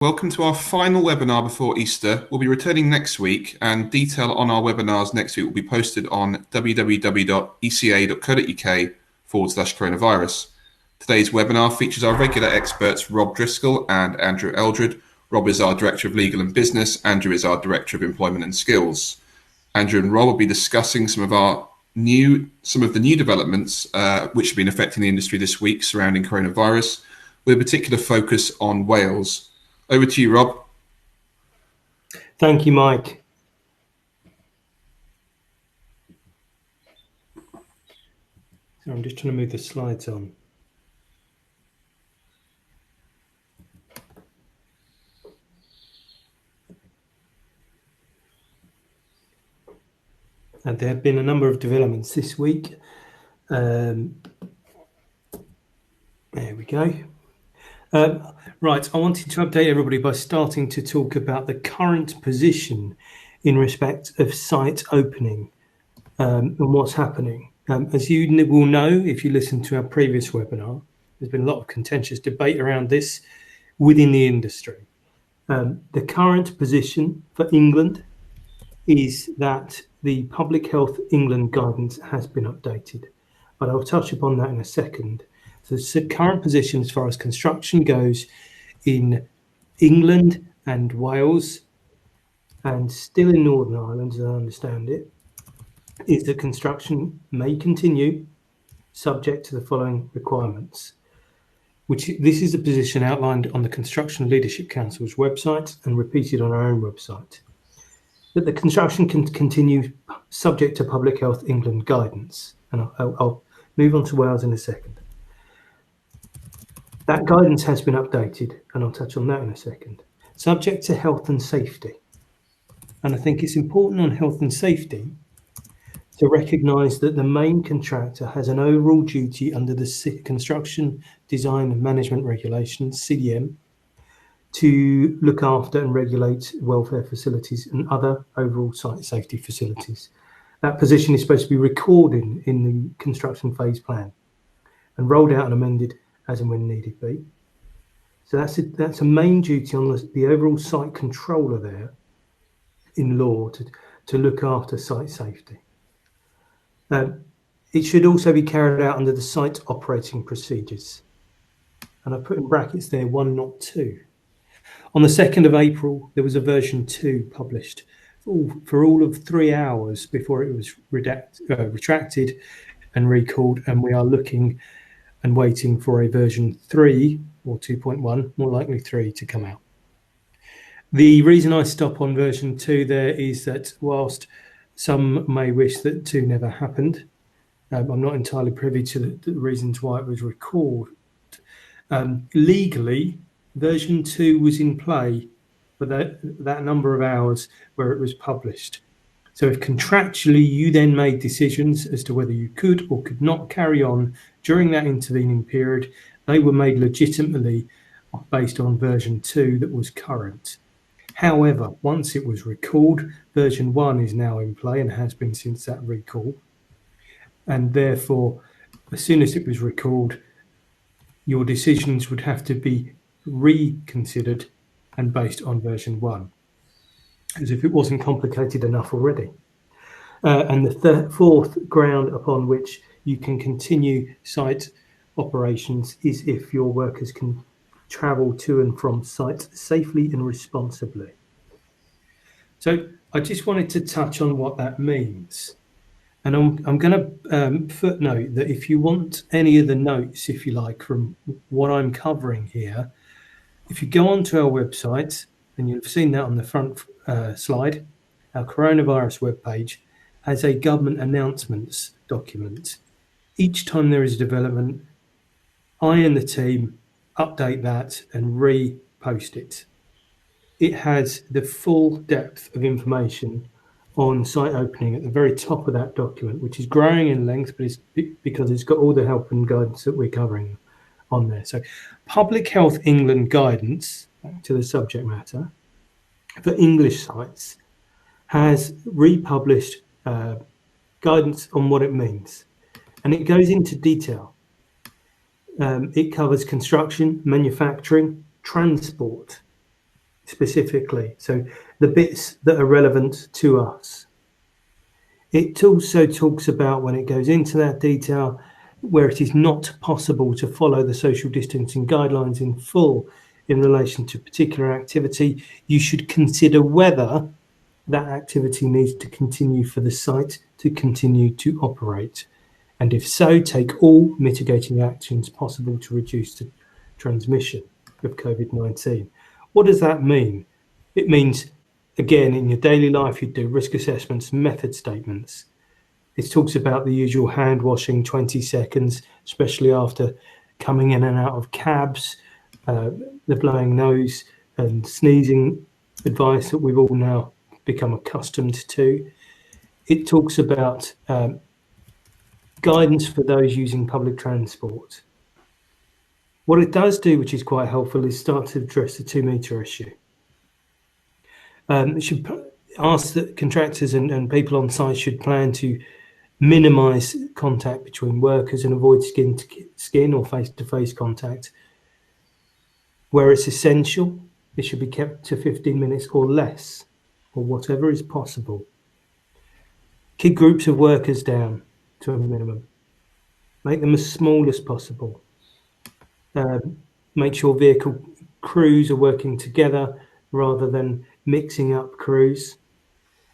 Welcome to our final webinar before Easter. We'll be returning next week, and detail on our webinars next week will be posted on www.eca.co.uk/coronavirus. Today's webinar features our regular experts Rob Driscoll and Andrew Eldred. Rob is our Director of Legal and Business, Andrew is our Director of Employment and Skills. Andrew and Rob will be discussing some of the new developments which have been affecting the industry this week surrounding coronavirus, with a particular focus on Wales. Over to you, Rob. Thank you, Mike. So I'm just trying to move the slides on. And there have been a number of developments this week. There we go. Right, I wanted to update everybody by starting to talk about the current position in respect of site opening and what's happening. As you will know, if you listen to our previous webinar, there's been a lot of contentious debate around this within the industry. The current position for England is that the Public Health England guidance has been updated, but I'll touch upon that in a second. So the current position as far as construction goes in England and Wales, and still in Northern Ireland, as I understand it, is that construction may continue subject to the following requirements, this is a position outlined on the Construction Leadership Council's website and repeated on our own website, that the construction can continue subject to Public Health England guidance. And I'll move on to Wales in a second. That guidance has been updated, and I'll touch on that in a second, subject to health and safety. And I think it's important on health and safety to recognise that the main contractor has an overall duty under the Construction Design and Management Regulations, CDM, to look after and regulate welfare facilities and other overall site safety facilities. That position is supposed to be recorded in the construction phase plan and rolled out and amended as and when needed be. So that's a main duty on the overall site controller there in law to look after site safety. It should also be carried out under the site operating procedures. And I put in brackets there 1, not 2. On the 2nd of April, there was a version 2 published for all of 3 hours before it was retracted and recalled, and we are looking and waiting for a version 3 or 2.1, more likely 3, to come out. The reason I stop on version 2 there is that whilst some may wish that 2 never happened, I'm not entirely privy to the reasons why it was recalled. Legally, version 2 was in play for that number of hours where it was published. So if contractually you then made decisions as to whether you could or could not carry on during that intervening period, they were made legitimately based on version 2 that was current. However, once it was recalled, version 1 is now in play and has been since that recall. And therefore, as soon as it was recalled, your decisions would have to be reconsidered and based on version 1, as if it wasn't complicated enough already. And the fourth ground upon which you can continue site operations is if your workers can travel to and from site safely and responsibly. So I just wanted to touch on what that means. And I'm going to footnote that if you want any of the notes, if you like, from what I'm covering here, if you go onto our website, and you've seen that on the front slide, our coronavirus webpage has a government announcements document. Each time there is a development, I and the team update that and repost it. It has the full depth of information on site opening at the very top of that document, which is growing in length, but it's because it's got all the help and guidance that we're covering on there. So Public Health England guidance, back to the subject matter, for English sites has republished guidance on what it means. And it goes into detail. It covers construction, manufacturing, transport, specifically, so the bits that are relevant to us. It also talks about, when it goes into that detail, where it is not possible to follow the social distancing guidelines in full in relation to particular activity, you should consider whether that activity needs to continue for the site to continue to operate. And if so, take all mitigating actions possible to reduce the transmission of COVID-19. What does that mean? It means, again, in your daily life, you do risk assessments, method statements. It talks about the usual hand washing, 20 seconds, especially after coming in and out of cabs, the blowing nose and sneezing advice that we've all now become accustomed to. It talks about guidance for those using public transport. What it does do, which is quite helpful, is start to address the 2 metre issue. It should ask that contractors and people on site should plan to minimise contact between workers and avoid skin to skin or face-to-face contact. Where it's essential, it should be kept to 15 minutes or less, or whatever is possible. Keep groups of workers down to a minimum. Make them as small as possible. Make sure vehicle crews are working together rather than mixing up crews.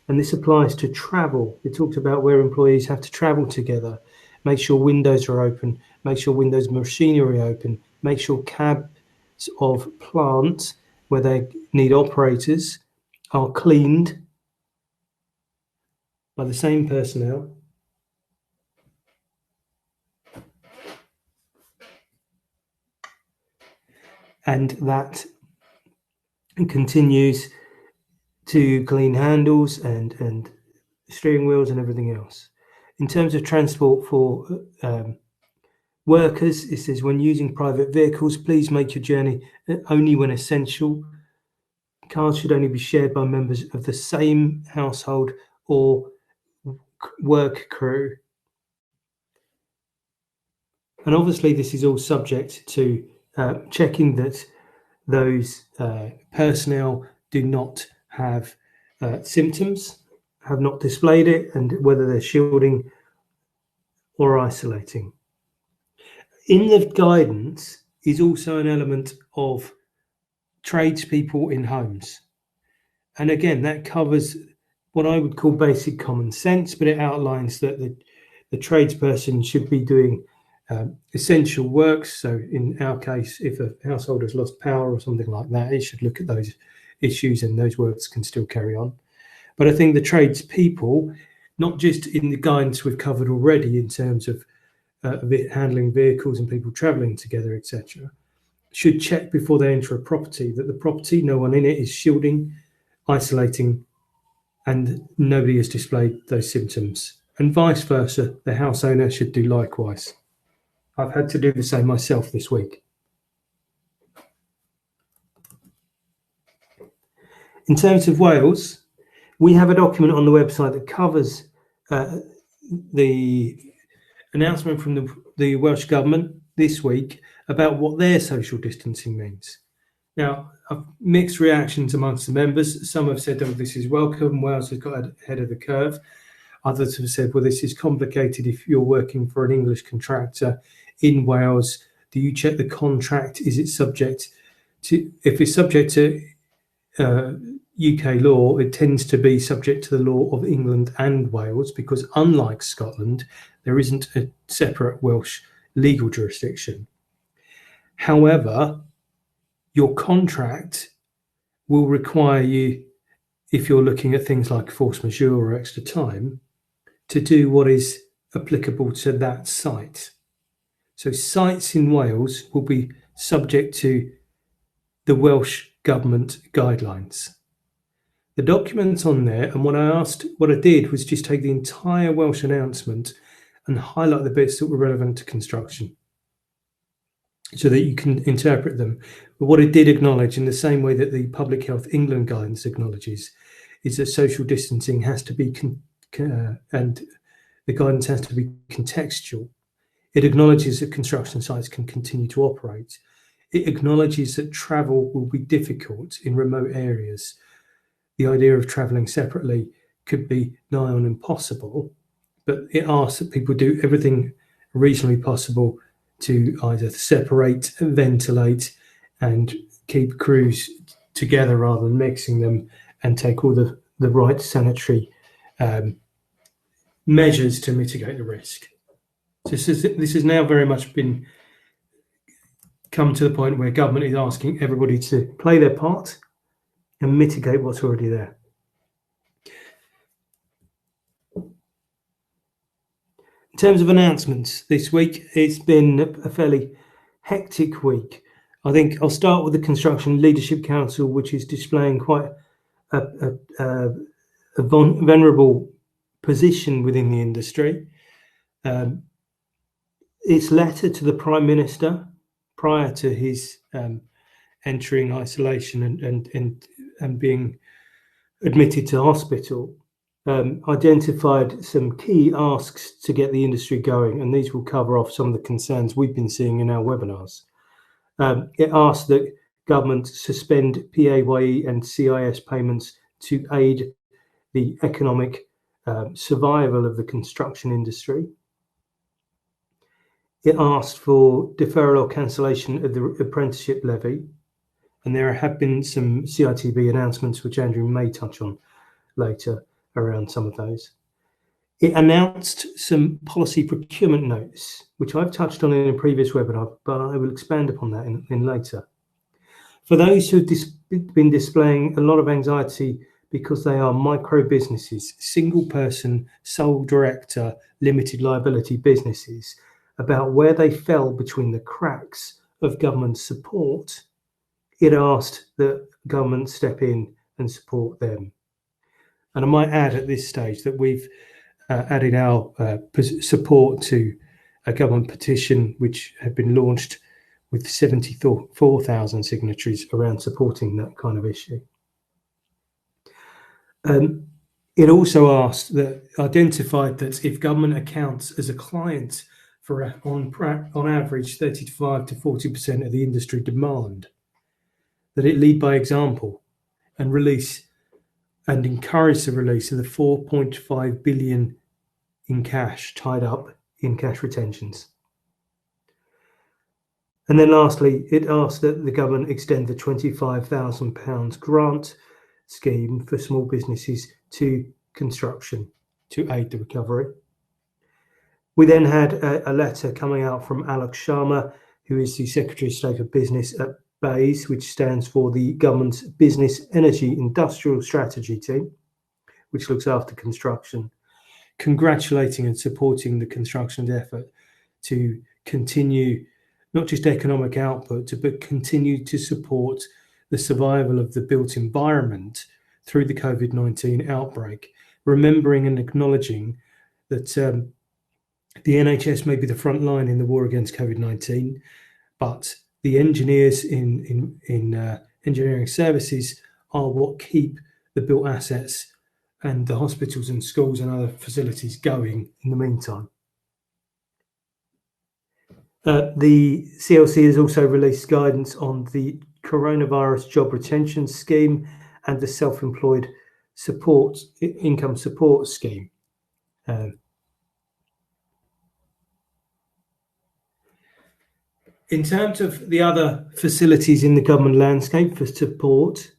And this applies to travel. It talks about where employees have to travel together. Make sure windows are open. Make sure windows of machinery are open. Make sure cabs of plant where they need operators are cleaned by the same personnel. And that continues to clean handles and steering wheels and everything else. In terms of transport for workers, it says when using private vehicles, please make your journey only when essential. Cars should only be shared by members of the same household or work crew. And obviously this is all subject to checking that those personnel do not have symptoms, have not displayed it, and whether they're shielding or isolating. In the guidance is also an element of tradespeople in homes. And again, that covers what I would call basic common sense, but it outlines that the tradesperson should be doing essential works. So in our case, if a household has lost power or something like that, it should look at those issues and those works can still carry on. But I think the tradespeople, not just in the guidance we've covered already in terms of handling vehicles and people travelling together, etc., should check before they enter a property that the property, no one in it is shielding, isolating, and nobody has displayed those symptoms. And vice versa, the house owner should do likewise. I've had to do the same myself this week. In terms of Wales, we have a document on the website that covers the announcement from the Welsh Government this week about what their social distancing means. Now, I've mixed reactions amongst the members. Some have said, oh, this is welcome, Wales has got ahead of the curve. Others have said, well, this is complicated if you're working for an English contractor in Wales. Do you check the contract? Is it subject to, if it's subject to UK law, it tends to be subject to the law of England and Wales, because unlike Scotland, there isn't a separate Welsh legal jurisdiction. However, your contract will require you, if you're looking at things like force majeure or extra time, to do what is applicable to that site. So sites in Wales will be subject to the Welsh Government guidelines. The document's on there, and what I did was just take the entire Welsh announcement and highlight the bits that were relevant to construction so that you can interpret them. But what it did acknowledge, in the same way that the Public Health England guidance acknowledges, is that social distancing has to be, and the guidance has to be contextual. It acknowledges that construction sites can continue to operate. It acknowledges that travel will be difficult in remote areas. The idea of travelling separately could be nigh on impossible, but it asks that people do everything reasonably possible to either separate, ventilate, and keep crews together rather than mixing them, and take all the right sanitary measures to mitigate the risk. So this has now very much come to the point where government is asking everybody to play their part and mitigate what's already there. In terms of announcements this week, it's been a fairly hectic week. I think I'll start with the Construction Leadership Council, which is displaying quite a vulnerable position within the industry. Its letter to the Prime Minister prior to his entering isolation and being admitted to hospital identified some key asks to get the industry going, and these will cover off some of the concerns we've been seeing in our webinars. It asked that government suspend PAYE and CIS payments to aid the economic survival of the construction industry. It asked for deferral or cancellation of the apprenticeship levy, and there have been some CITB announcements which Andrew may touch on later around some of those. It announced some policy procurement notes, which I've touched on in a previous webinar, but I will expand upon that in later. For those who have been displaying a lot of anxiety because they are micro businesses, single person, sole director, limited liability businesses, about where they fell between the cracks of government support, it asked that government step in and support them. And I might add at this stage that we've added our support to a government petition which had been launched with 74,000 signatories around supporting that kind of issue. It also identified that if government accounts as a client for on average 35 to 40% of the industry demand, that it lead by example and release and encourage the release of the 4.5 billion in cash tied up in cash retentions. And then lastly, it asked that the government extend the £25,000 grant scheme for small businesses to construction to aid the recovery. We then had a letter coming out from Alok Sharma, who is the Secretary of State for Business at BEIS, which stands for the Government's Business Energy Industrial Strategy Team, which looks after construction, congratulating and supporting the construction effort to continue not just economic output, but continue to support the survival of the built environment through the COVID-19 outbreak, remembering and acknowledging that the NHS may be the front line in the war against COVID-19, but the engineers in engineering services are what keep the built assets and the hospitals and schools and other facilities going in the meantime. The CLC has also released guidance on the Coronavirus Job Retention Scheme and the Self-Employed Income Support Scheme. In terms of the other facilities in the government landscape for support,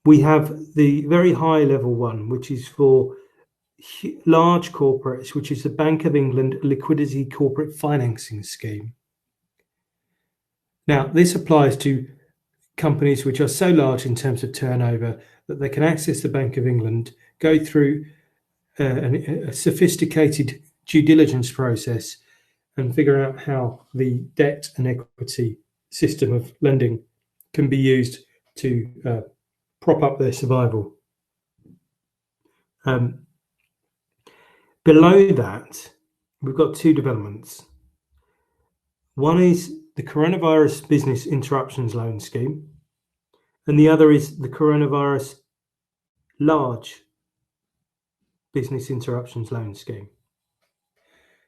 we have the very high level one, which is for large corporates, which is the Bank of England Liquidity Corporate Financing Scheme. Now, this applies to companies which are so large in terms of turnover that they can access the Bank of England, go through a sophisticated due diligence process, and figure out how the debt and equity system of lending can be used to prop up their survival. Below that, we've got two developments. One is the Coronavirus Business Interruptions Loan Scheme, and the other is the Coronavirus Large Business Interruptions Loan Scheme.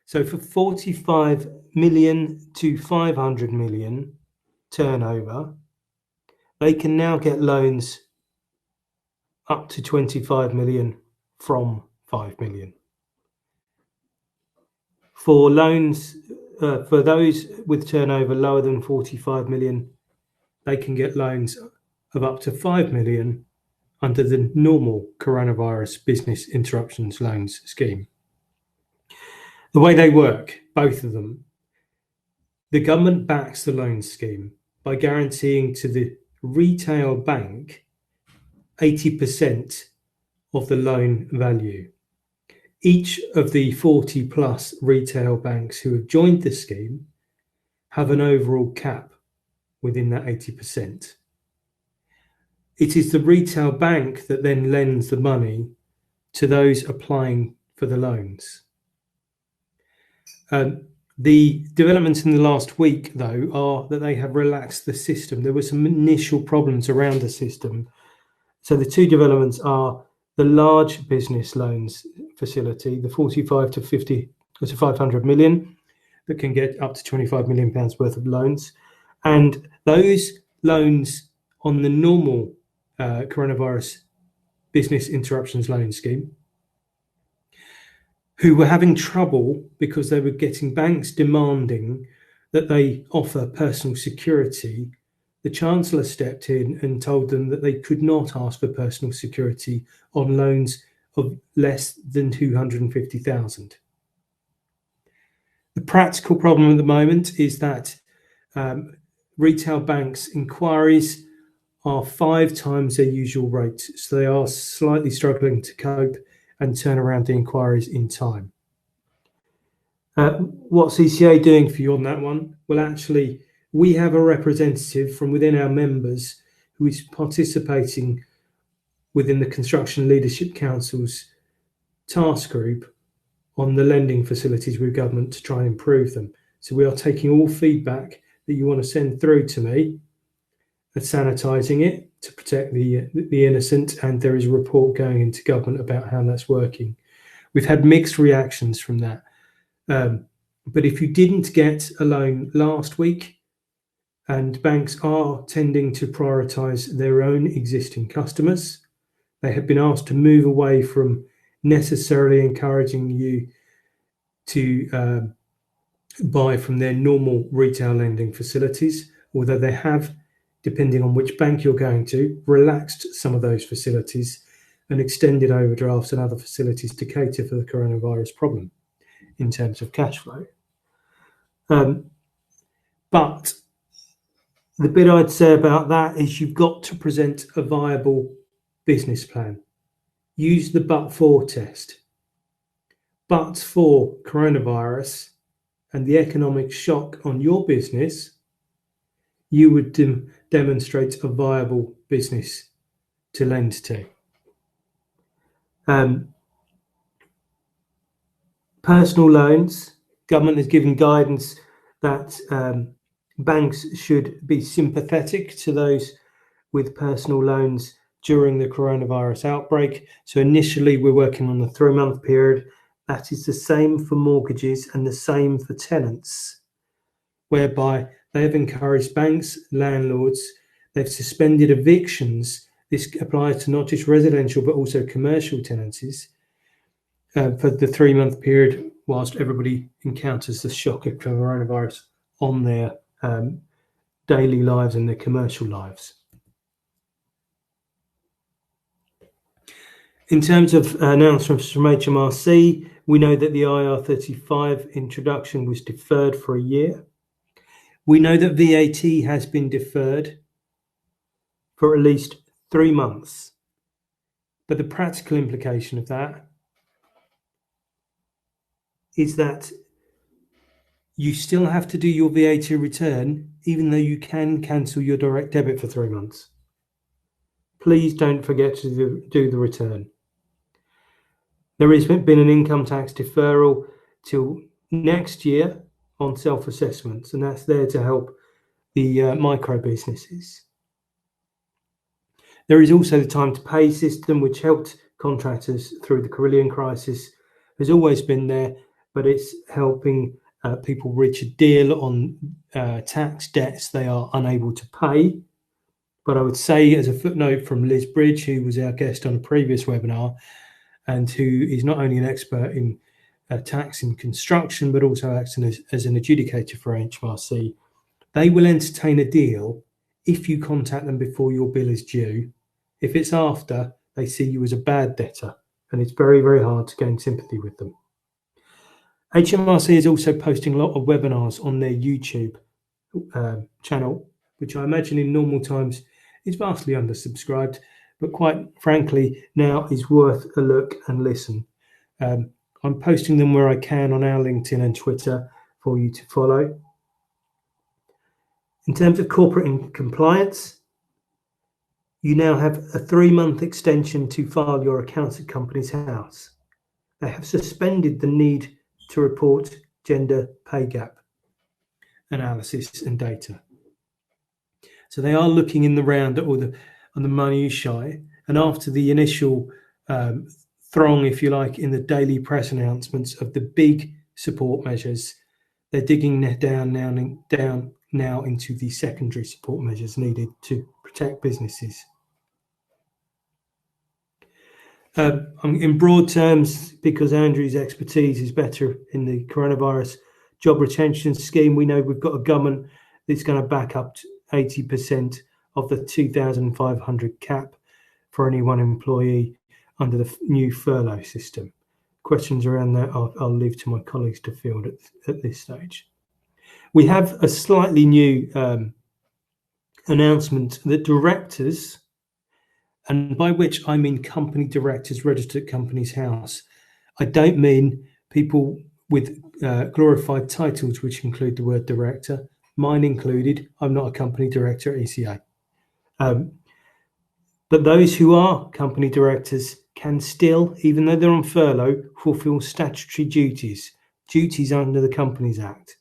So for 45 million to 500 million turnover, they can now get loans up to 25 million from 5 million. For loans, for those with turnover lower than 45 million, they can get loans of up to 5 million under the normal coronavirus business interruptions loans scheme. The way they work, both of them, the government backs the loan scheme by guaranteeing to the retail bank 80% of the loan value. Each of the 40 plus retail banks who have joined the scheme have an overall cap within that 80%. It is the retail bank that then lends the money to those applying for the loans. The developments in the last week, though, are that they have relaxed the system. There were some initial problems around the system. So the two developments are the large business loans facility, the 45 to 50 to 500 million, that can get up to 25 million pounds worth of loans, and those loans on the normal coronavirus business interruptions loan scheme, who were having trouble because they were getting banks demanding that they offer personal security. The Chancellor stepped in and told them that they could not ask for personal security on loans of less than 250,000. The practical problem at the moment is that retail banks' inquiries are 5 times their usual rate, so they are slightly struggling to cope and turn around the inquiries in time. What's ECA doing for you on that one? Well, actually, we have a representative from within our members who is participating within the Construction Leadership Council's task group on the lending facilities with government to try and improve them. So we are taking all feedback that you want to send through to me and sanitising it to protect the innocent, and there is a report going into government about how that's working. We've had mixed reactions from that. But if you didn't get a loan last week, and banks are tending to prioritise their own existing customers, they have been asked to move away from necessarily encouraging you to buy from their normal retail lending facilities, although they have, depending on which bank you're going to, relaxed some of those facilities and extended overdrafts and other facilities to cater for the coronavirus problem in terms of cash flow. But the bit I'd say about that is you've got to present a viable business plan. Use the but-for test. But for coronavirus and the economic shock on your business, you would demonstrate a viable business to lend to. Personal loans, government has given guidance that banks should be sympathetic to those with personal loans during the coronavirus outbreak. So initially we're working on the 3-month period. That is the same for mortgages and the same for tenants, whereby they have encouraged banks, landlords, they've suspended evictions. This applies to not just residential but also commercial tenancies for the 3-month period whilst everybody encounters the shock of coronavirus on their daily lives and their commercial lives. In terms of announcements from HMRC, we know that the IR35 introduction was deferred for a year. We know that VAT has been deferred for at least 3 months. But the practical implication of that is that you still have to do your VAT return, even though you can cancel your direct debit for 3 months. Please don't forget to do the return. There has been an income tax deferral till next year on self-assessments, and that's there to help the micro businesses. There is also the time to pay system, which helped contractors through the Carillion crisis, has always been there, but it's helping people reach a deal on tax debts they are unable to pay. But I would say, as a footnote from Liz Bridge, who was our guest on a previous webinar, and who is not only an expert in tax and construction, but also acting as an adjudicator for HMRC, they will entertain a deal if you contact them before your bill is due. If it's after, they see you as a bad debtor, and it's very, very hard to gain sympathy with them. HMRC is also posting a lot of webinars on their YouTube channel, which I imagine in normal times is vastly undersubscribed, but quite frankly now is worth a look and listen. I'm posting them where I can on our LinkedIn and Twitter for you to follow. In terms of corporate compliance, you now have a 3-month extension to file your accounts at Companies House. They have suspended the need to report gender pay gap analysis and data. So they are looking in the round at all the money shy. And after the initial throng, if you like, in the daily press announcements of the big support measures, they're digging down now into the secondary support measures needed to protect businesses. In broad terms, because Andrew's expertise is better in the coronavirus job retention scheme, we know we've got a government that's going to back up to 80% of the 2,500 cap for any one employee under the new furlough system. Questions around that I'll leave to my colleagues to field at this stage. We have a slightly new announcement that directors, and by which I mean company directors registered at Companies House. I don't mean people with glorified titles which include the word director, mine included. I'm not a company director at ECA. But those who are company directors can still, even though they're on furlough, fulfil statutory duties under the Companies Act.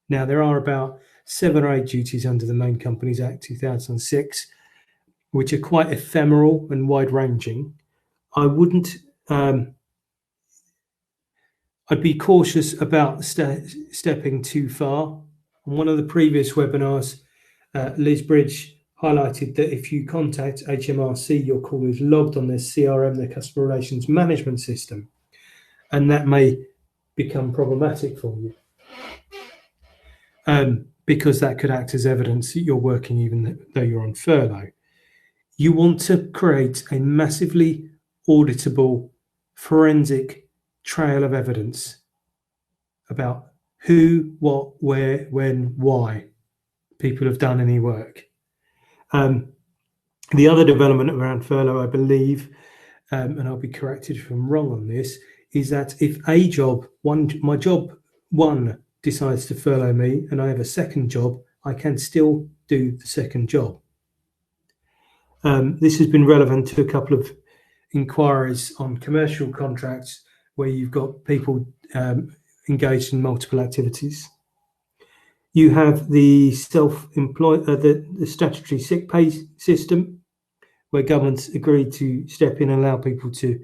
Now, there are about 7 or 8 duties under the Main Companies Act 2006, which are quite ephemeral and wide-ranging. I'd be cautious about stepping too far. On one of the previous webinars, Liz Bridge highlighted that if you contact HMRC, your call is logged on their CRM, their Customer Relations Management System, and that may become problematic for you. Because that could act as evidence that you're working even though you're on furlough. You want to create a massively auditable forensic trail of evidence about who, what, where, when, why people have done any work. The other development around furlough, I believe, and I'll be corrected if I'm wrong on this, is that if my job one decides to furlough me and I have a second job, I can still do the second job. This has been relevant to a couple of inquiries on commercial contracts where you've got people engaged in multiple activities. You have the self-employed, the statutory sick pay system, where governments agreed to step in and allow people to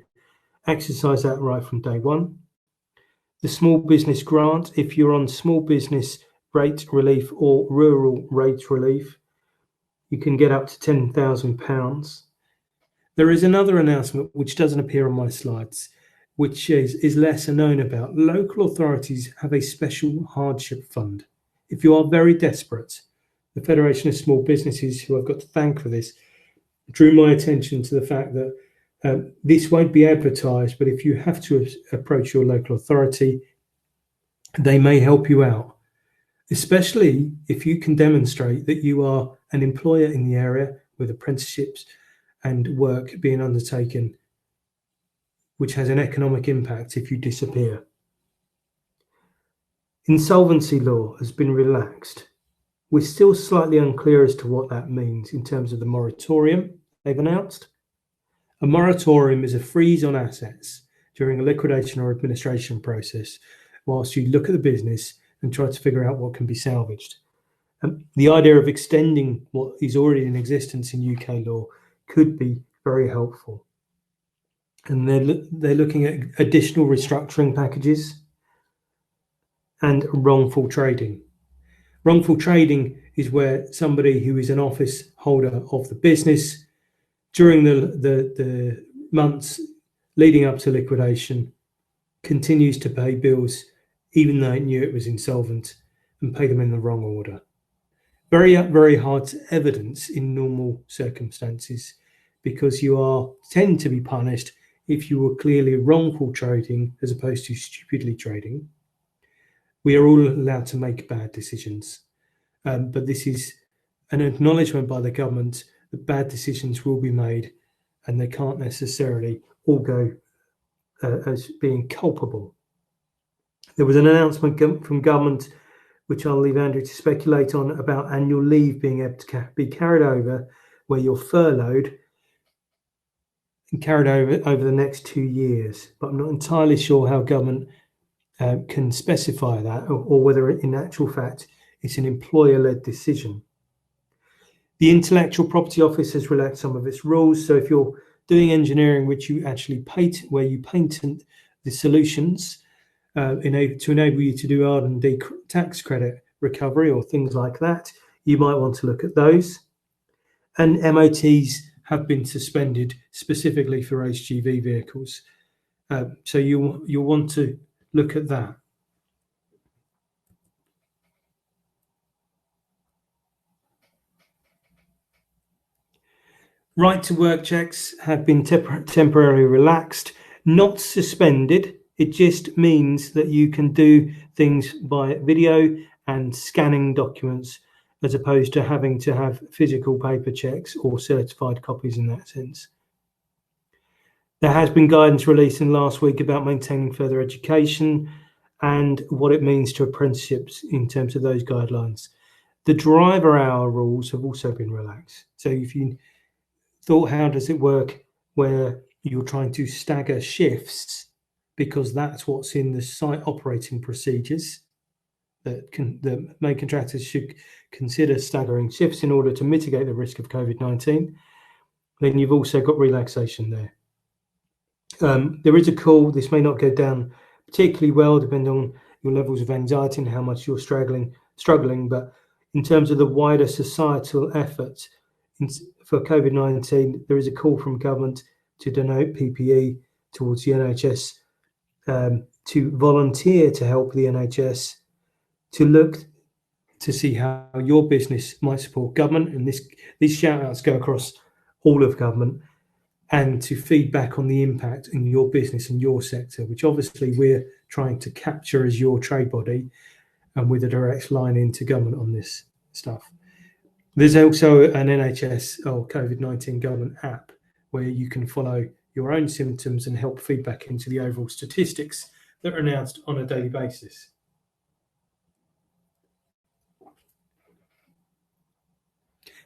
exercise that right from day one. The small business grant, if you're on small business rate relief or rural rate relief, you can get up to £10,000. There is another announcement which doesn't appear on my slides, which is lesser known about. Local authorities have a special hardship fund. If you are very desperate, the Federation of Small Businesses, who I've got to thank for this, drew my attention to the fact that this won't be advertised, but if you have to approach your local authority, they may help you out, especially if you can demonstrate that you are an employer in the area with apprenticeships and work being undertaken, which has an economic impact if you disappear. Insolvency law has been relaxed. We're still slightly unclear as to what that means in terms of the moratorium they've announced. A moratorium is a freeze on assets during a liquidation or administration process whilst you look at the business and try to figure out what can be salvaged. The idea of extending what is already in existence in UK law could be very helpful. And they're looking at additional restructuring packages. and wrongful trading. Wrongful trading is where somebody who is an office holder of the business during the months leading up to liquidation continues to pay bills even though it knew it was insolvent and pay them in the wrong order. Very, very hard to evidence in normal circumstances because you tend to be punished if you were clearly wrongful trading as opposed to stupidly trading. We are all allowed to make bad decisions, but this is an acknowledgement by the government that bad decisions will be made and they can't necessarily all go as being culpable. There was an announcement from government, which I'll leave Andrew to speculate on, about annual leave being able to be carried over where you're furloughed and carried over the next 2 years. But I'm not entirely sure how government can specify that or whether in actual fact it's an employer-led decision. The Intellectual Property Office has relaxed some of its rules. So if you're doing engineering, which you actually where you patent the solutions to enable you to do R&D tax credit recovery or things like that, you might want to look at those. And MOTs have been suspended specifically for HGV vehicles. So you'll want to look at that. Right to work checks have been temporarily relaxed, not suspended. It just means that you can do things by video and scanning documents as opposed to having to have physical paper checks or certified copies in that sense. There has been guidance released in last week about maintaining further education and what it means to apprenticeships in terms of those guidelines. The driver hour rules have also been relaxed. So if you thought, how does it work where you're trying to stagger shifts because that's what's in the site operating procedures that the main contractors should consider staggering shifts in order to mitigate the risk of COVID-19, then you've also got relaxation there. There is a call, this may not go down particularly well depending on your levels of anxiety and how much you're struggling, but in terms of the wider societal effort for COVID-19, there is a call from government to donate PPE towards the NHS, to volunteer to help the NHS, to look to see how your business might support government, and these shout outs go across all of government, and to feed back on the impact in your business and your sector, which obviously we're trying to capture as your trade body and with a direct line into government on this stuff. There's also an NHS or COVID-19 government app where you can follow your own symptoms and help feedback into the overall statistics that are announced on a daily basis.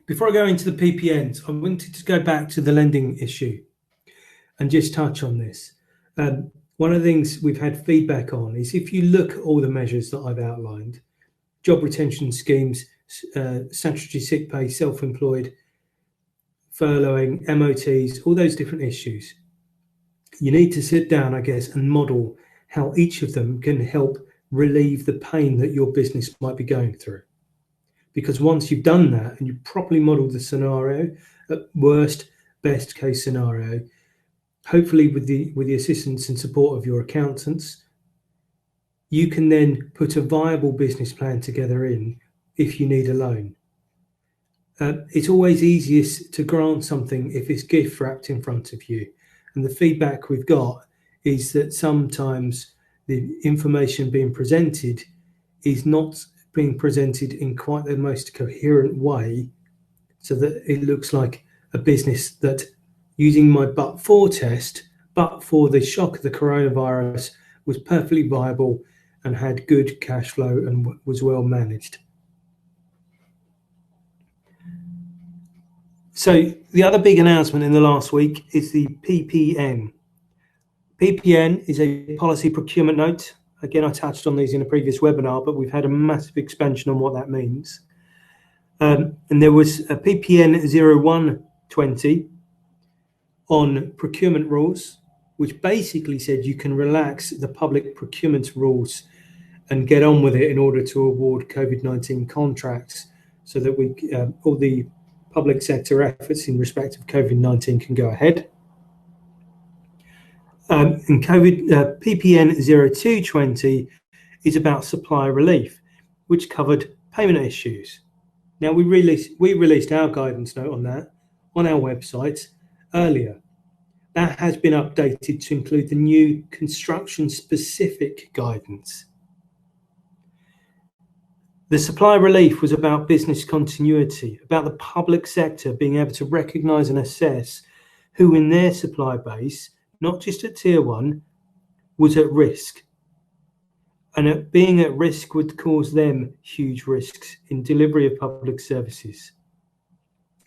Before I go into the PPNs, I wanted to go back to the lending issue and just touch on this. One of the things we've had feedback on is if you look at all the measures that I've outlined, job retention schemes, statutory sick pay, self-employed, furloughing, MOTs, all those different issues, you need to sit down, I guess, and model how each of them can help relieve the pain that your business might be going through. Because once you've done that and you properly model the scenario, at worst, best case scenario, hopefully with the assistance and support of your accountants, you can then put a viable business plan together if you need a loan. It's always easiest to grant something if it's gift wrapped in front of you. And the feedback we've got is that sometimes the information being presented is not being presented in quite the most coherent way, so that it looks like a business that, using my but-for test, but for the shock of the coronavirus, was perfectly viable and had good cash flow and was well managed. So the other big announcement in the last week is the PPN. PPN is a policy procurement note. Again, I touched on these in a previous webinar, but we've had a massive expansion on what that means. And there was a PPN 0120 on procurement rules, which basically said you can relax the public procurement rules and get on with it in order to award COVID-19 contracts so that all the public sector efforts in respect of COVID-19 can go ahead. And PPN 0220 is about supply relief, which covered payment issues. Now, we released our guidance note on that on our website earlier. That has been updated to include the new construction-specific guidance. The supply relief was about business continuity, about the public sector being able to recognise and assess who in their supply base, not just at Tier 1, was at risk. And being at risk would cause them huge risks in delivery of public services.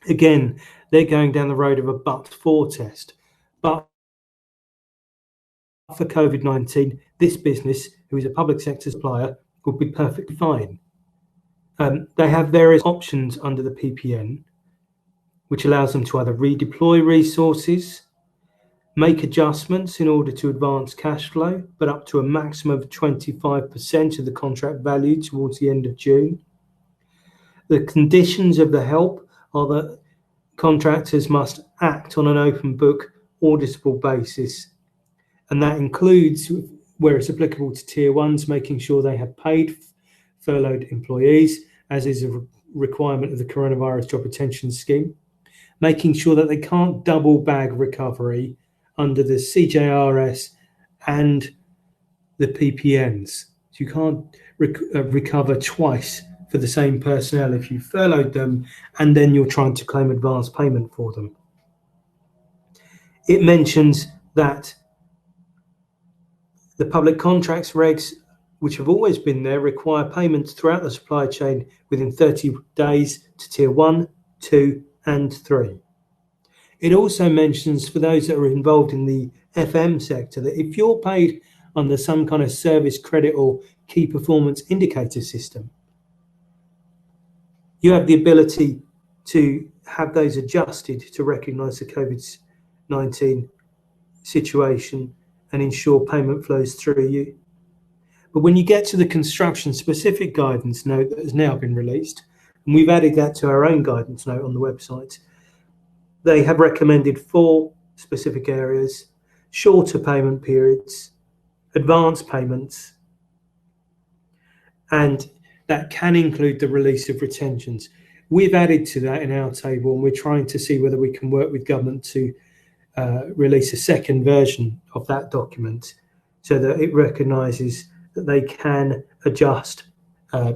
Again, they're going down the road of a but-for test. But for COVID-19, this business, who is a public sector supplier, would be perfectly fine. They have various options under the PPN, which allows them to either redeploy resources, make adjustments in order to advance cash flow, but up to a maximum of 25% of the contract value towards the end of June. The conditions of the help are that contractors must act on an open book, auditable basis, and that includes, where it's applicable to Tier 1s, making sure they have paid furloughed employees, as is a requirement of the Coronavirus Job Retention Scheme, making sure that they can't double bag recovery under the CJRS and the PPNs. So you can't recover twice for the same personnel if you furloughed them and then you're trying to claim advance payment for them. It mentions that the public contracts regs, which have always been there, require payments throughout the supply chain within 30 days to Tier 1, 2 and 3. It also mentions, for those that are involved in the FM sector, that if you're paid under some kind of service credit or key performance indicator system, you have the ability to have those adjusted to recognise the COVID-19 situation and ensure payment flows through you. But when you get to the construction-specific guidance note that has now been released, and we've added that to our own guidance note on the website, they have recommended 4 specific areas: shorter payment periods, advance payments, and that can include the release of retentions. We've added to that in our table, and we're trying to see whether we can work with government to release a second version of that document so that it recognises that they can adjust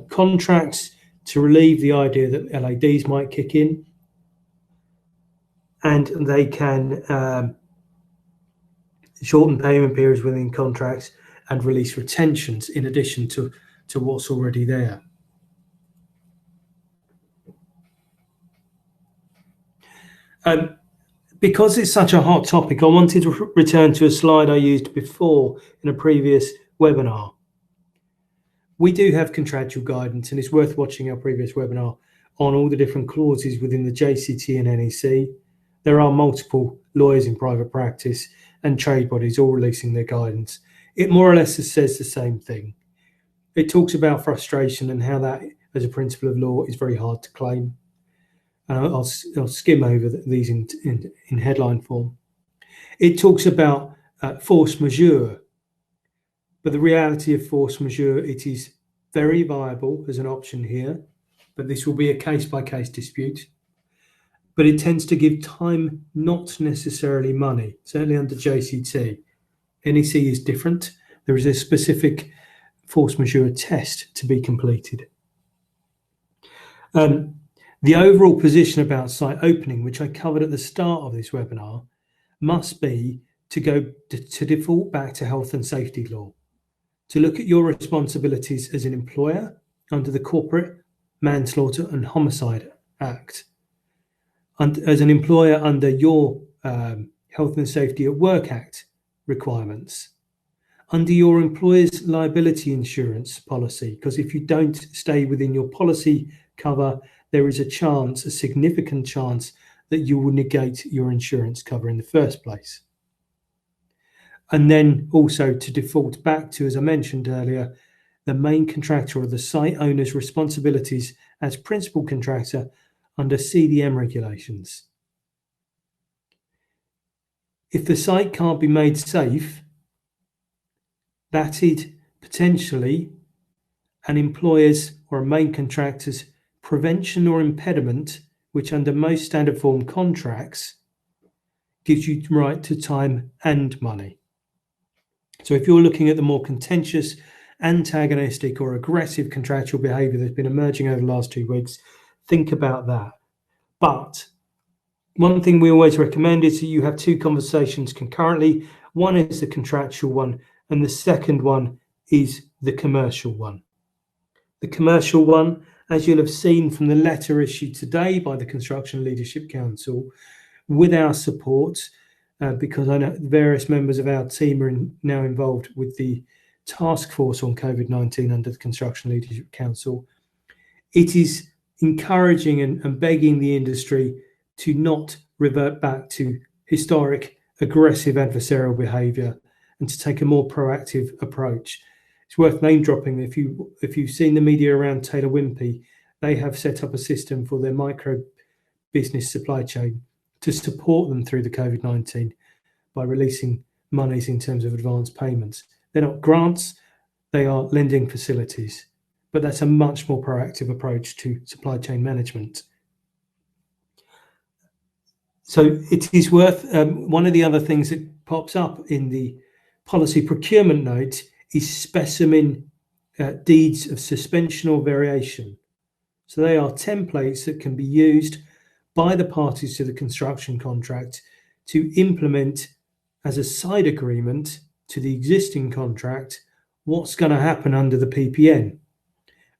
contracts to relieve the idea that LADs might kick in, and they can shorten payment periods within contracts and release retentions in addition to what's already there. Because it's such a hot topic, I wanted to return to a slide I used before in a previous webinar. We do have contractual guidance, and it's worth watching our previous webinar on all the different clauses within the JCT and NEC. There are multiple lawyers in private practice and trade bodies all releasing their guidance. It more or less says the same thing. It talks about frustration and how that, as a principle of law, is very hard to claim. I'll skim over these in headline form. It talks about force majeure, but the reality of force majeure, it is very viable as an option here, but this will be a case-by-case dispute. But it tends to give time, not necessarily money, certainly under JCT. NEC is different. There is a specific force majeure test to be completed. The overall position about site opening, which I covered at the start of this webinar, must be to go to default back to health and safety law, to look at your responsibilities as an employer under the Corporate Manslaughter and Homicide Act, and as an employer under your Health and Safety at Work Act requirements, under your employer's liability insurance policy, because if you don't stay within your policy cover, there is a significant chance that you will negate your insurance cover in the first place. And then also to default back to, as I mentioned earlier, the main contractor or the site owner's responsibilities as principal contractor under CDM regulations. If the site can't be made safe, that is potentially an employer's or a main contractor's prevention or impediment, which under most standard form contracts gives you right to time and money. So if you're looking at the more contentious, antagonistic or aggressive contractual behaviour that's been emerging over the last 2 weeks, think about that. But one thing we always recommend is that you have 2 conversations concurrently. One is the contractual one, and the second one is the commercial one. The commercial one, as you'll have seen from the letter issued today by the Construction Leadership Council, with our support, because I know various members of our team are now involved with the task force on COVID-19 under the Construction Leadership Council, it is encouraging and begging the industry to not revert back to historic aggressive adversarial behaviour and to take a more proactive approach. It's worth name dropping. If you've seen the media around Taylor Wimpey, they have set up a system for their micro business supply chain to support them through the COVID-19 by releasing monies in terms of advance payments. They're not grants, they are lending facilities, but that's a much more proactive approach to supply chain management. So it is worth, one of the other things that pops up in the policy procurement note is specimen deeds of suspension or variation. So they are templates that can be used by the parties to the construction contract to implement as a side agreement to the existing contract what's going to happen under the PPN.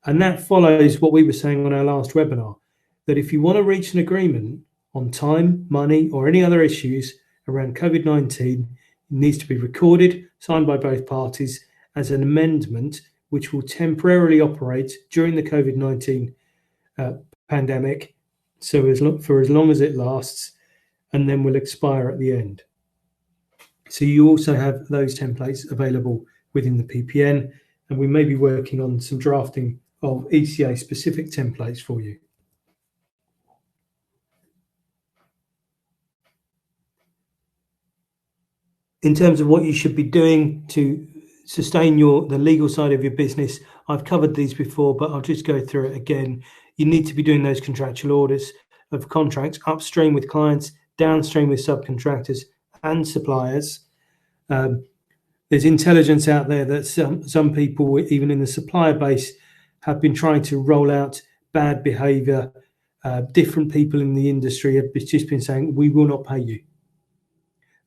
And that follows what we were saying on our last webinar, that if you want to reach an agreement on time, money, or any other issues around COVID-19, it needs to be recorded, signed by both parties as an amendment which will temporarily operate during the COVID-19 pandemic, so for as long as it lasts, and then will expire at the end. So you also have those templates available within the PPN, and we may be working on some drafting of ECA specific templates for you. In terms of what you should be doing to sustain the legal side of your business, I've covered these before, but I'll just go through it again. You need to be doing those contractual audits of contracts upstream with clients, downstream with subcontractors and suppliers. There's intelligence out there that some people, even in the supplier base, have been trying to roll out bad behaviour. Different people in the industry have just been saying, we will not pay you.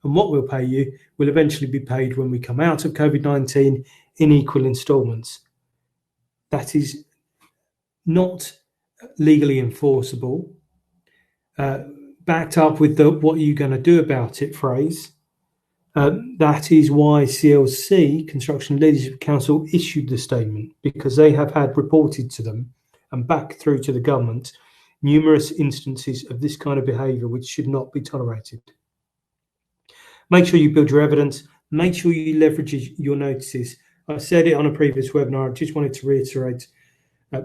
And what we'll pay you will eventually be paid when we come out of COVID-19 in equal instalments. That is not legally enforceable. Backed up with the what are you going to do about it phrase. That is why CLC, Construction Leadership Council, issued the statement, because they have had reported to them and back through to the government numerous instances of this kind of behaviour which should not be tolerated. Make sure you build your evidence. Make sure you leverage your notices. I said it on a previous webinar. I just wanted to reiterate,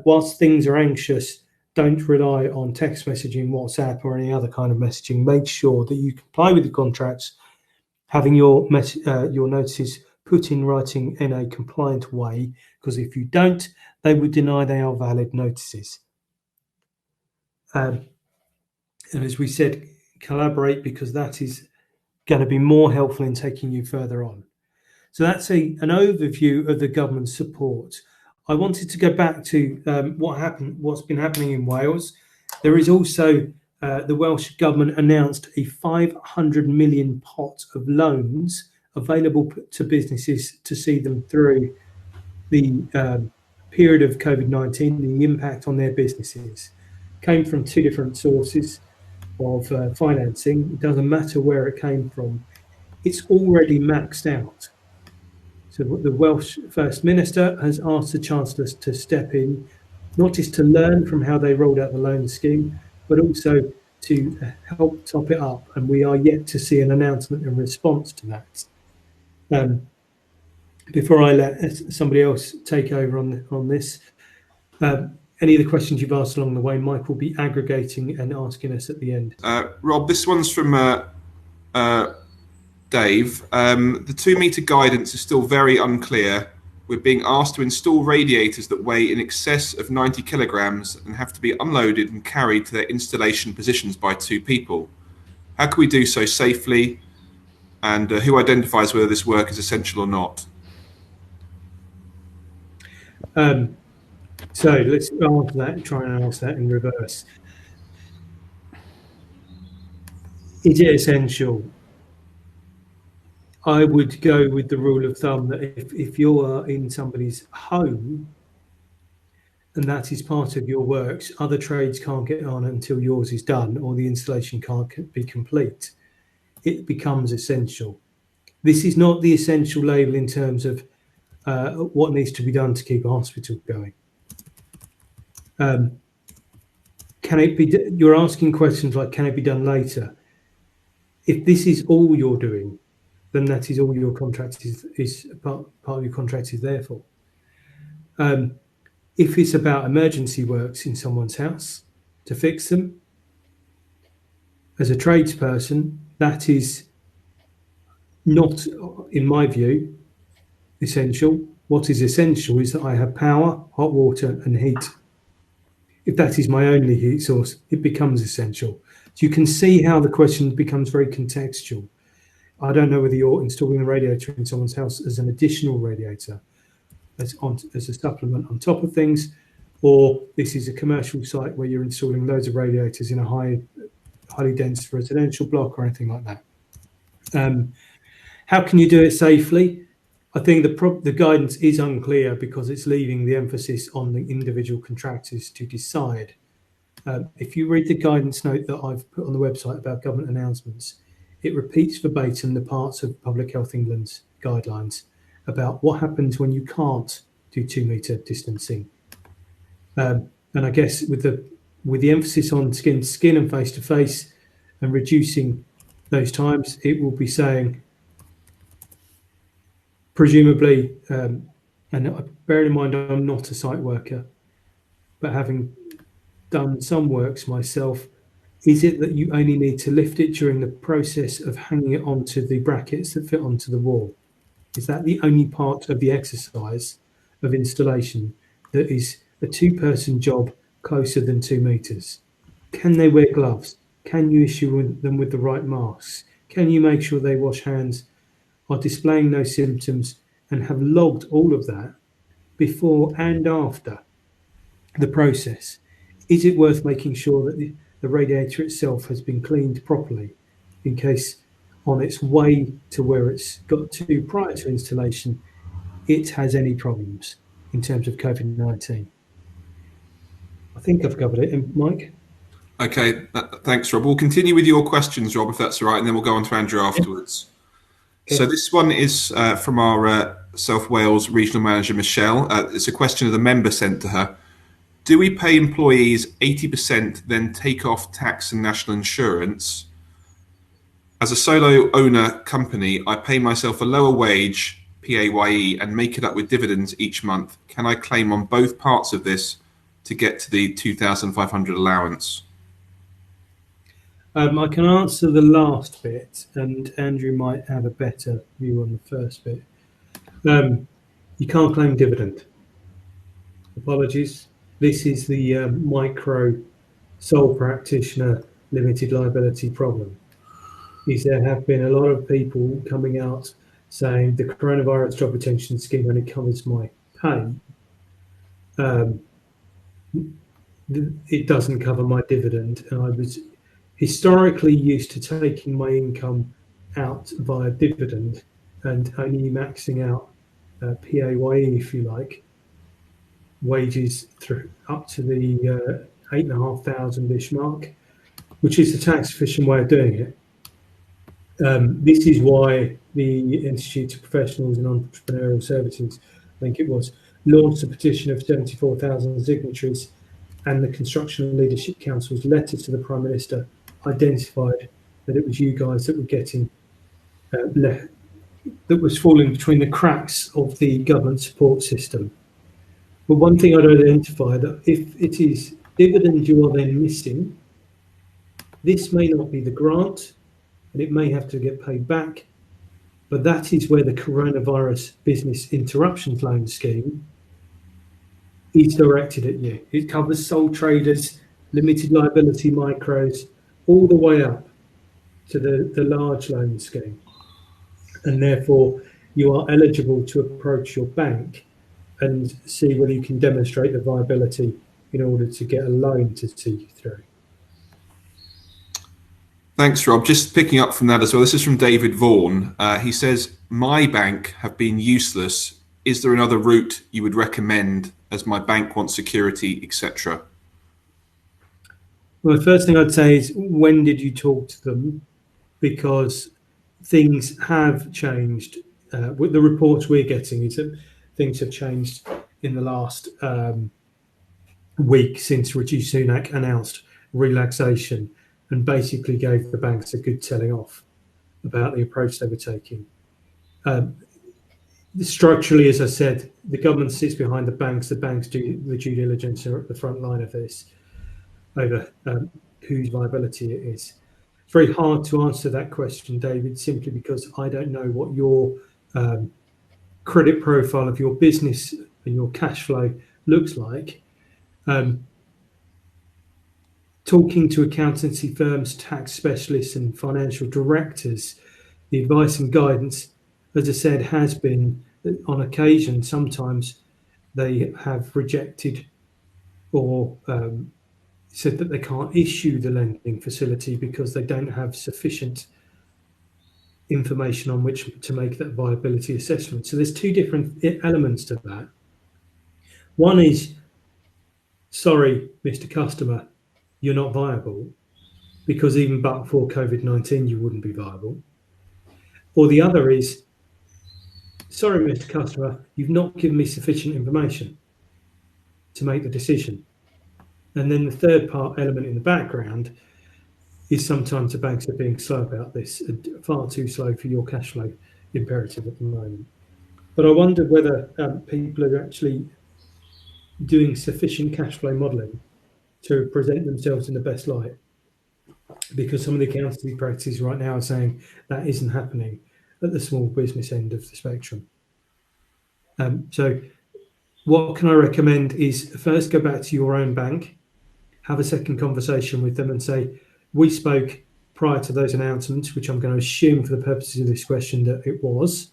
whilst things are anxious, don't rely on text messaging, WhatsApp or any other kind of messaging. Make sure that you comply with the contracts, having your notices put in writing in a compliant way, because if you don't, they would deny they are valid notices. And as we said, collaborate, because that is going to be more helpful in taking you further on. So that's an overview of the government support. I wanted to go back to what's been happening in Wales. There is also the Welsh Government announced a 500 million pot of loans available to businesses to see them through the period of COVID-19, the impact on their businesses. Came from 2 different sources of financing. It doesn't matter where it came from. It's already maxed out. So the Welsh First Minister has asked the Chancellor to step in, not just to learn from how they rolled out the loan scheme, but also to help top it up. And we are yet to see an announcement in response to that. before I let somebody else take over on this, any of the questions you've asked along the way, Mike will be aggregating and asking us at the end. Rob, this one's from Dave. The 2 metre guidance is still very unclear. We're being asked to install radiators that weigh in excess of 90 kilograms and have to be unloaded and carried to their installation positions by 2 people. How can we do so safely? And who identifies whether this work is essential or not? So let's answer that and try and answer that in reverse. Is it essential? I would go with the rule of thumb that if you are in somebody's home and that is part of your works, other trades can't get on until yours is done or the installation can't be complete, it becomes essential. This is not the essential label in terms of what needs to be done to keep a hospital going. Can it be? You're asking questions like, can it be done later? If this is all you're doing, then that is all your contract is part of your contract is there for. If it's about emergency works in someone's house to fix them, as a tradesperson, that is not, in my view, essential. What is essential is that I have power, hot water, and heat. If that is my only heat source, it becomes essential. So you can see how the question becomes very contextual. I don't know whether you're installing a radiator in someone's house as an additional radiator, as a supplement on top of things, or this is a commercial site where you're installing loads of radiators in a highly dense residential block or anything like that. How can you do it safely? I think the guidance is unclear because it's leaving the emphasis on the individual contractors to decide. If you read the guidance note that I've put on the website about government announcements, it repeats verbatim the parts of Public Health England's guidelines about what happens when you can't do 2 metre distancing. And I guess with the emphasis on skin to skin and face to face and reducing those times, it will be saying, presumably, and bearing in mind I'm not a site worker, but having done some works myself, is it that you only need to lift it during the process of hanging it onto the brackets that fit onto the wall? Is that the only part of the exercise of installation that is a 2-person job closer than 2 metres? Can they wear gloves? Can you issue them with the right masks? Can you make sure they wash hands, are displaying no symptoms, and have logged all of that before and after the process? Is it worth making sure that the radiator itself has been cleaned properly in case on its way to where it's got to prior to installation, it has any problems in terms of COVID-19? I think I've covered it. And Mike? Okay, thanks, Rob. We'll continue with your questions, Rob, if that's all right, and then we'll go on to Andrew afterwards. Okay. So this one is from our South Wales Regional Manager, Michelle. It's a question of the member sent to her. Do we pay employees 80%, then take off tax and national insurance? As a solo owner company, I pay myself a lower wage, PAYE, and make it up with dividends each month. Can I claim on both parts of this to get to the 2,500 allowance? I can answer the last bit, and Andrew might have a better view on the first bit. You can't claim dividend. Apologies. This is the micro sole practitioner limited liability problem. There have been a lot of people coming out saying the coronavirus job retention scheme only covers my pay. It doesn't cover my dividend, and I was historically used to taking my income out via dividend and only maxing out PAYE, if you like, wages through up to the 8,500-ish mark, which is the tax efficient way of doing it. This is why the Institute of Professionals in Entrepreneurial Services, I think it was, launched a petition of 74,000 signatories, and the Construction and Leadership Council's letter to the Prime Minister identified that it was you guys that were getting that was falling between the cracks of the government support system. But one thing I'd identify that if it is dividends you are then missing, this may not be the grant and it may have to get paid back, but that is where the Coronavirus Business Interruptions Loan Scheme is directed at you. It covers sole traders, limited liability micros, all the way up to the large loan scheme. And therefore, you are eligible to approach your bank and see whether you can demonstrate the viability in order to get a loan to see you through. Thanks, Rob. Just picking up from that as well, this is from David Vaughan. He says, my bank have been useless. Is there another route you would recommend as my bank wants security, etc.? Well, the first thing I'd say is, when did you talk to them? Because things have changed. With the reports we're getting is that things have changed in the last week since Rishi Sunak announced relaxation and basically gave the banks a good telling off about the approach they were taking. Structurally, as I said, the government sits behind the banks. The banks do the due diligence, are at the front line of this over whose viability it is. It's very hard to answer that question, David, simply because I don't know what your credit profile of your business and your cash flow looks like. Talking to accountancy firms, tax specialists and financial directors, the advice and guidance, as I said, has been that on occasion, sometimes they have rejected or said that they can't issue the lending facility because they don't have sufficient information on which to make that viability assessment. So there's two different elements to that. One is, sorry, Mr. Customer, you're not viable, because even but before COVID-19, you wouldn't be viable. Or the other is, sorry, Mr. Customer, you've not given me sufficient information to make the decision. And then the third element in the background is sometimes the banks are being slow about this, far too slow for your cash flow imperative at the moment. But I wonder whether people are actually doing sufficient cash flow modelling to present themselves in the best light, because some of the accountancy practices right now are saying that isn't happening at the small business end of the spectrum. So what can I recommend is, first, go back to your own bank, have a second conversation with them and say, we spoke prior to those announcements, which I'm going to assume for the purposes of this question that it was.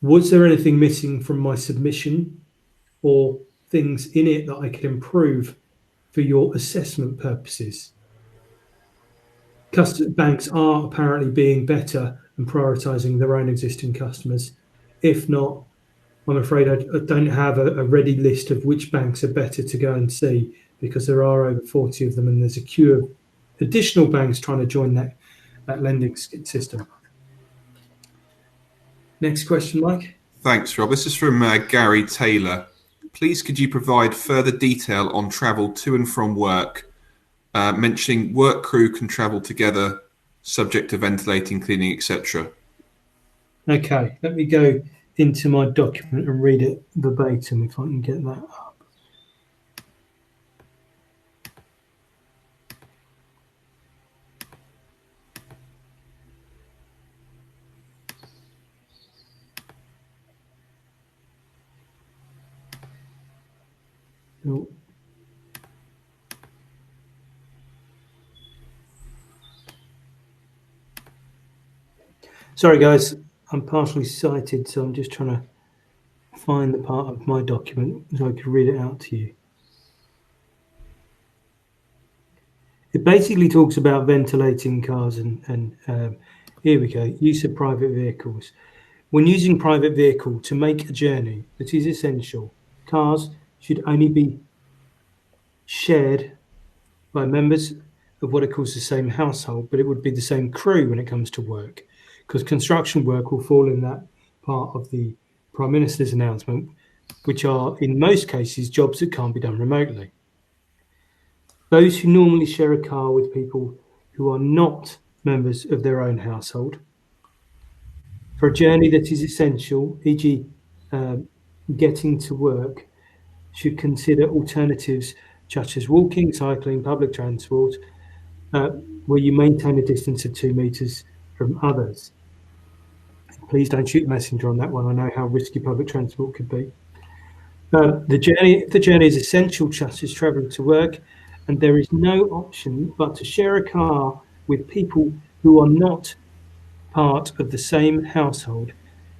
Was there anything missing from my submission or things in it that I could improve for your assessment purposes? Banks are apparently being better and prioritising their own existing customers. If not, I'm afraid I don't have a ready list of which banks are better to go and see, because there are over 40 of them and there's a queue of additional banks trying to join that lending system. Next question, Mike. Thanks, Rob. This is from Gary Taylor. Please, could you provide further detail on travel to and from work, mentioning work crew can travel together, subject to ventilating, cleaning, etc.? Okay, let me go into my document and read it verbatim if I can get that up. Oh. Sorry guys, I'm partially sighted, so I'm just trying to find the part of my document so I can read it out to you. It basically talks about ventilating cars and here we go, use of private vehicles. When using private vehicle to make a journey that is essential, cars should only be shared by members of what it calls the same household, but it would be the same crew when it comes to work, because construction work will fall in that part of the Prime Minister's announcement, which are in most cases jobs that can't be done remotely. Those who normally share a car with people who are not members of their own household For a journey that is essential, e.g. getting to work, should consider alternatives such as walking, cycling, public transport, where you maintain a distance of 2 metres from others. Please don't shoot the messenger on that one. I know how risky public transport could be. If the journey is essential, such as travelling to work, and there is no option but to share a car with people who are not part of the same household,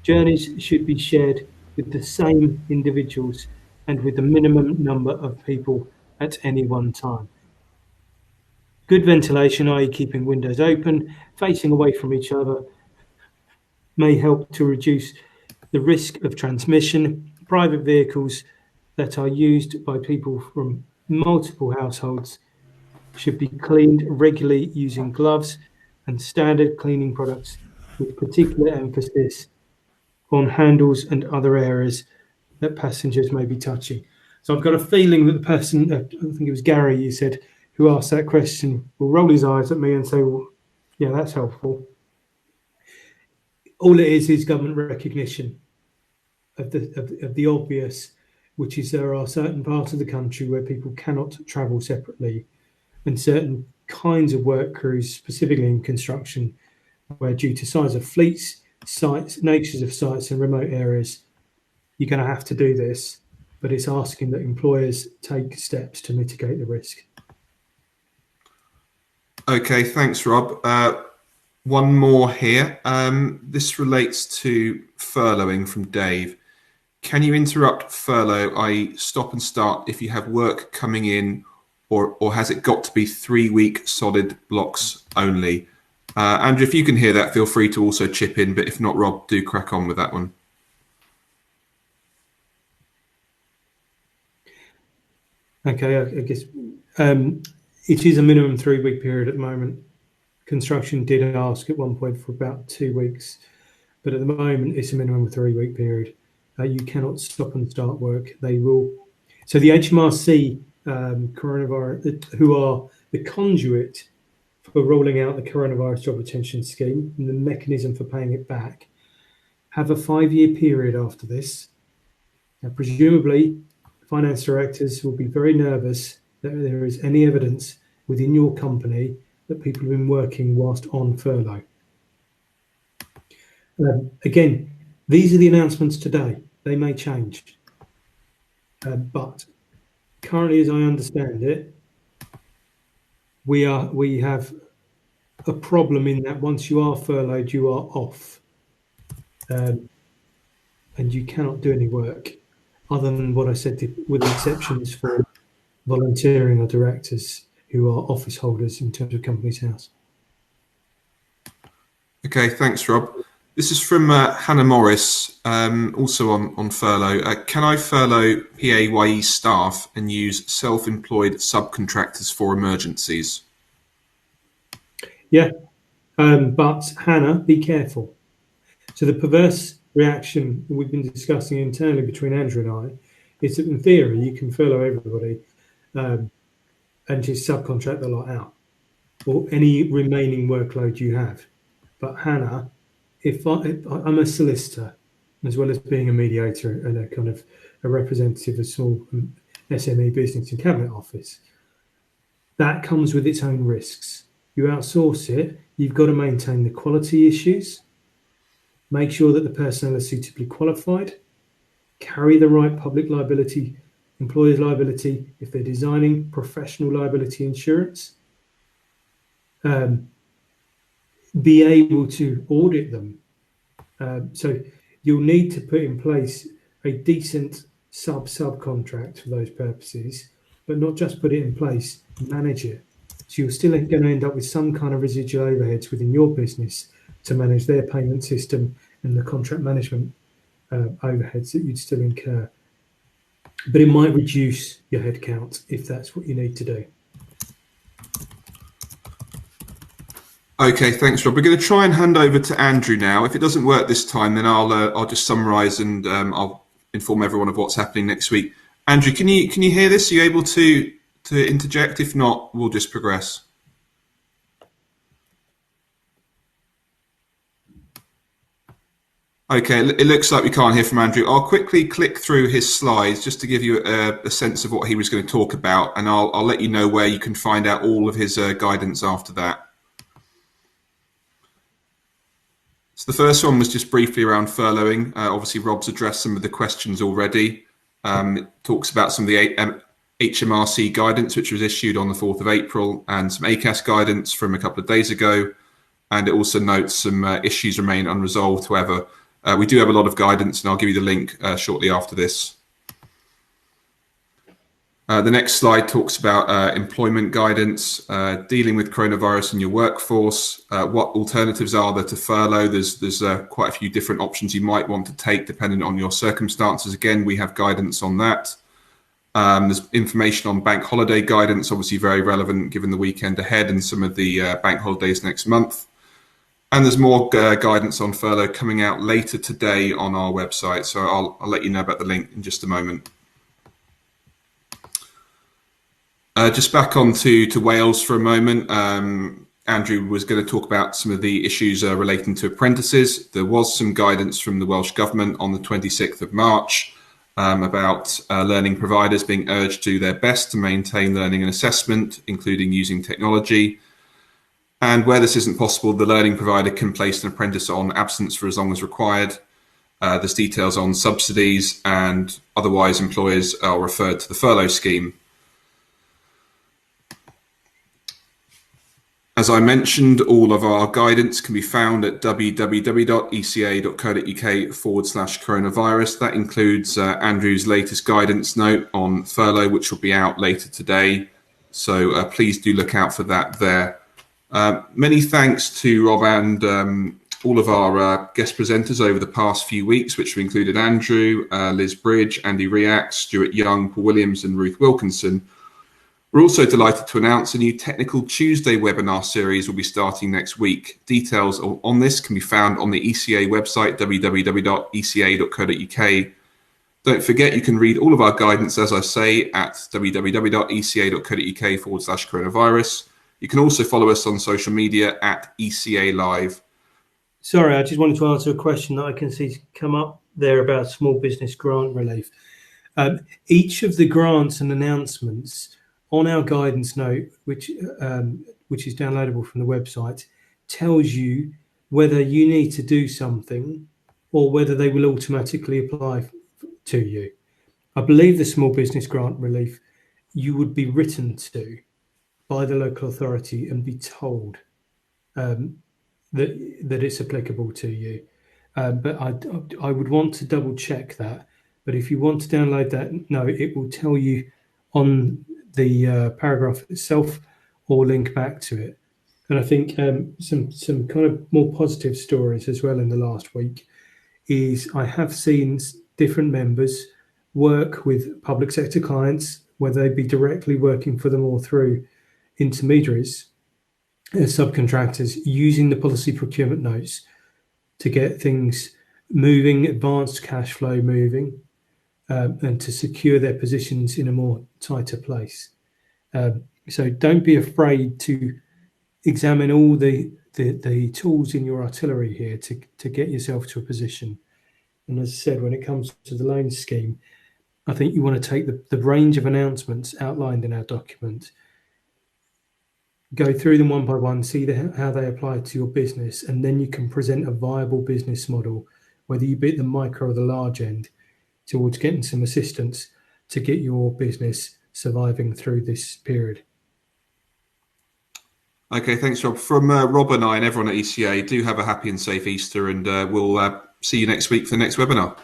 journeys should be shared with the same individuals and with the minimum number of people at any one time. Good ventilation, i.e. keeping windows open, facing away from each other, may help to reduce the risk of transmission. Private vehicles that are used by people from multiple households should be cleaned regularly using gloves and standard cleaning products, with particular emphasis on handles and other areas that passengers may be touching. So I've got a feeling that the person, I think it was Gary, you said, who asked that question, will roll his eyes at me and say, well, yeah, that's helpful. All it is government recognition of the obvious, which is there are certain parts of the country where people cannot travel separately, and certain kinds of work crews, specifically in construction, where due to size of fleets, sites, natures of sites and remote areas, you're going to have to do this, but it's asking that employers take steps to mitigate the risk. Okay, thanks, Rob. One more here. This relates to furloughing from Dave. Can you interrupt furlough, i.e. stop and start, if you have work coming in, or has it got to be 3-week solid blocks only? Andrew, if you can hear that, feel free to also chip in, but if not, Rob, do crack on with that one. Okay, I guess it is a minimum 3-week period at the moment. Construction did ask at one point for about 2 weeks, but at the moment it's a minimum 3-week period. You cannot stop and start work. They will. So the HMRC coronavirus, who are the conduit for rolling out the coronavirus job retention scheme and the mechanism for paying it back, have a 5-year period after this. Now, presumably, finance directors will be very nervous that there is any evidence within your company that people have been working whilst on furlough. Again, these are the announcements today. They may change. But currently, as I understand it, we have a problem in that once you are furloughed, you are off. And you cannot do any work other than what I said, with exceptions for volunteering or directors who are office holders in terms of Companies House. Okay, thanks, Rob. This is from Hannah Morris, also on furlough. Can I furlough PAYE staff and use self-employed subcontractors for emergencies? Yeah, but Hannah, be careful. So the perverse reaction we've been discussing internally between Andrew and I is that in theory you can furlough everybody and just subcontract the lot out, or any remaining workload you have. But Hannah, if I'm a solicitor, as well as being a mediator and a kind of a representative of small SME business and cabinet office, that comes with its own risks. You outsource it, you've got to maintain the quality issues, make sure that the personnel are suitably qualified, carry the right public liability, employer's liability if they're designing professional liability insurance, be able to audit them. So you'll need to put in place a decent subcontract for those purposes, but not just put it in place, manage it. So you're still going to end up with some kind of residual overheads within your business to manage their payment system and the contract management overheads that you'd still incur. But it might reduce your headcount if that's what you need to do. Okay, thanks, Rob. We're going to try and hand over to Andrew now. If it doesn't work this time, then I'll just summarise and I'll inform everyone of what's happening next week. Andrew, can you hear this? Are you able to interject? If not, we'll just progress. Okay, it looks like we can't hear from Andrew. I'll quickly click through his slides just to give you a sense of what he was going to talk about, and I'll let you know where you can find out all of his guidance after that. So the first one was just briefly around furloughing. Obviously, Rob's addressed some of the questions already. It talks about some of the HMRC guidance, which was issued on the 4th of April, and some ACAS guidance from a couple of days ago. And it also notes some issues remain unresolved. However, we do have a lot of guidance, and I'll give you the link shortly after this. The next slide talks about employment guidance, dealing with coronavirus in your workforce, what alternatives are there to furlough. There's quite a few different options you might want to take depending on your circumstances. Again, we have guidance on that. There's information on bank holiday guidance, obviously very relevant given the weekend ahead and some of the bank holidays next month. And there's more guidance on furlough coming out later today on our website. So I'll let you know about the link in just a moment. Just back on to Wales for a moment. Andrew was going to talk about some of the issues relating to apprentices. There was some guidance from the Welsh Government on the 26th of March about learning providers being urged to do their best to maintain learning and assessment, including using technology. And where this isn't possible, the learning provider can place an apprentice on absence for as long as required. There's details on subsidies, and otherwise employers are referred to the furlough scheme. As I mentioned, all of our guidance can be found at www.eca.co.uk/coronavirus. That includes Andrew's latest guidance note on furlough, which will be out later today. So please do look out for that there. Many thanks to Rob and all of our guest presenters over the past few weeks, which have included Andrew, Liz Bridge, Andy React, Stuart Young, Paul Williams and Ruth Wilkinson. We're also delighted to announce a new Technical Tuesday webinar series will be starting next week. Details on this can be found on the ECA website, www.eca.co.uk. Don't forget, you can read all of our guidance, as I say, at www.eca.co.uk/coronavirus. You can also follow us on social media at ECA Live. Sorry, I just wanted to answer a question that I can see come up there about small business grant relief. Each of the grants and announcements on our guidance note, which is downloadable from the website, tells you whether you need to do something or whether they will automatically apply to you. I believe the small business grant relief, you would be written to by the local authority and be told that it's applicable to you. But I would want to double check that. But if you want to download that note, it will tell you on the paragraph itself or link back to it. And I think some kind of more positive stories as well in the last week is I have seen different members work with public sector clients, whether they be directly working for them or through intermediaries, subcontractors, using the policy procurement notes to get things moving, advanced cash flow moving, and to secure their positions in a more tighter place. So don't be afraid to examine all the tools in your artillery here to get yourself to a position. And as I said, when it comes to the loan scheme, I think you want to take the range of announcements outlined in our document, go through them one by one, see how they apply to your business, and then you can present a viable business model, whether you be at the micro or the large end, towards getting some assistance to get your business surviving through this period. Okay, thanks, Rob. From Rob and I and everyone at ECA, do have a happy and safe Easter, and we'll see you next week for the next webinar.